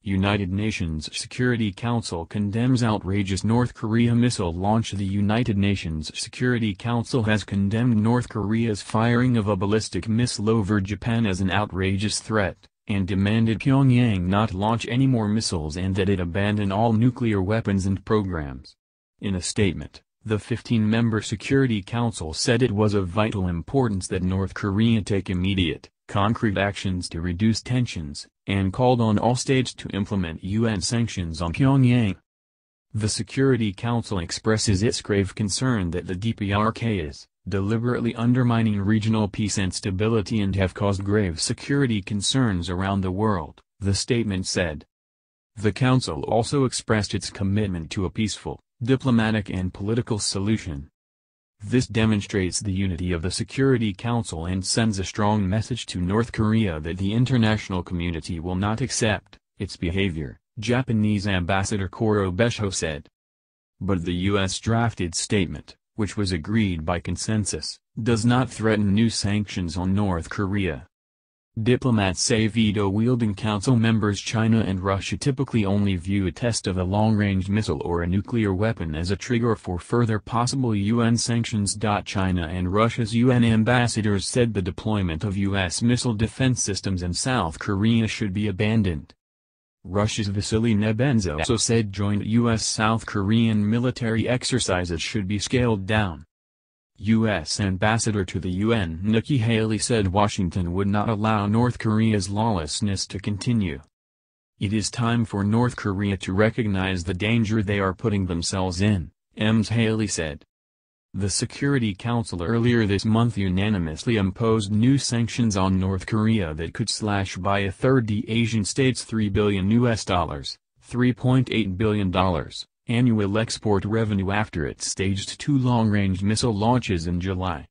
United Nations Security Council condemns outrageous North Korea missile launch. The United Nations Security Council has condemned North Korea's firing of a ballistic missile over Japan as an outrageous threat, and demanded Pyongyang not launch any more missiles and that it abandon all nuclear weapons and programs. In a statement, the 15-member Security Council said it was of vital importance that North Korea take immediate, concrete actions to reduce tensions, and called on all states to implement UN sanctions on Pyongyang. The Security Council expresses its grave concern that the DPRK is deliberately undermining regional peace and stability and have caused grave security concerns around the world, the statement said. The Council also expressed its commitment to a peaceful, diplomatic and political solution. This demonstrates the unity of the Security Council and sends a strong message to North Korea that the international community will not accept its behavior, Japanese Ambassador Koro Besho said. But the U.S. drafted statement, which was agreed by consensus, does not threaten new sanctions on North Korea. Diplomats say veto-wielding council members China and Russia typically only view a test of a long-range missile or a nuclear weapon as a trigger for further possible UN sanctions. China and Russia's UN ambassadors said the deployment of U.S. missile defense systems in South Korea should be abandoned. Russia's Vasily Nebenza also said joint U.S.-South Korean military exercises should be scaled down. U.S. Ambassador to the UN Nikki Haley said Washington would not allow North Korea's lawlessness to continue. It is time for North Korea to recognize the danger they are putting themselves in, Ms. Haley said. The Security Council earlier this month unanimously imposed new sanctions on North Korea that could slash by a third the Asian state's $3 billion $3.8 billion annual export revenue after it staged 2 long-range missile launches in July.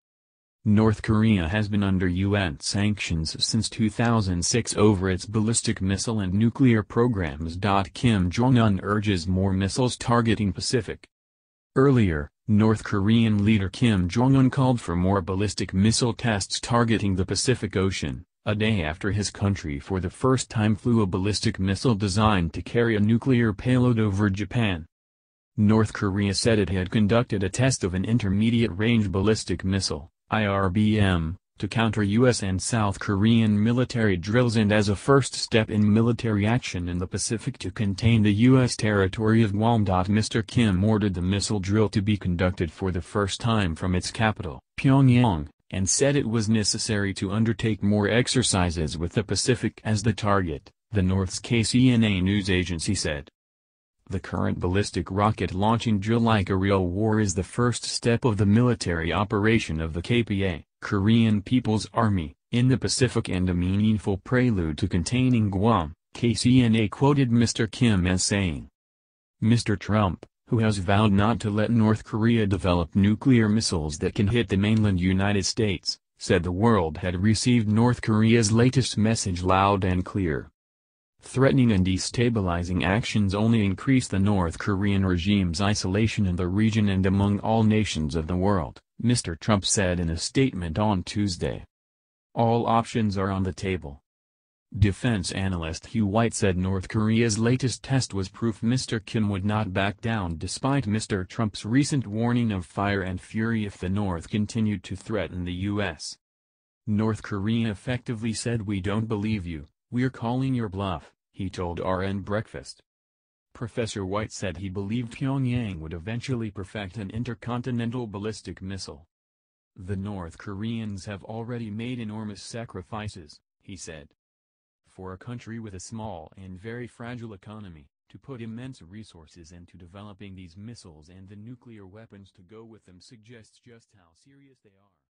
North Korea has been under UN sanctions since 2006 over its ballistic missile and nuclear programs. Kim Jong-un urges more missiles targeting Pacific. Earlier, North Korean leader Kim Jong-un called for more ballistic missile tests targeting the Pacific Ocean, a day after his country for the first time flew a ballistic missile designed to carry a nuclear payload over Japan. North Korea said it had conducted a test of an intermediate-range ballistic missile, IRBM, to counter U.S. and South Korean military drills and as a first step in military action in the Pacific to contain the U.S. territory of Guam. Mr. Kim ordered the missile drill to be conducted for the first time from its capital, Pyongyang, and said it was necessary to undertake more exercises with the Pacific as the target, the North's KCNA news agency said. The current ballistic rocket launching drill like a real war is the first step of the military operation of the KPA, Korean People's Army, in the Pacific and a meaningful prelude to containing Guam, KCNA quoted Mr. Kim as saying. Mr. Trump, who has vowed not to let North Korea develop nuclear missiles that can hit the mainland United States, said the world had received North Korea's latest message loud and clear. Threatening and destabilizing actions only increase the North Korean regime's isolation in the region and among all nations of the world, Mr. Trump said in a statement on Tuesday. All options are on the table. Defense analyst Hugh White said North Korea's latest test was proof Mr. Kim would not back down despite Mr. Trump's recent warning of fire and fury if the North continued to threaten the U.S. North Korea effectively said we don't believe you. We're calling your bluff, he told RN Breakfast. Professor White said he believed Pyongyang would eventually perfect an intercontinental ballistic missile. The North Koreans have already made enormous sacrifices, he said. For a country with a small and very fragile economy, to put immense resources into developing these missiles and the nuclear weapons to go with them suggests just how serious they are.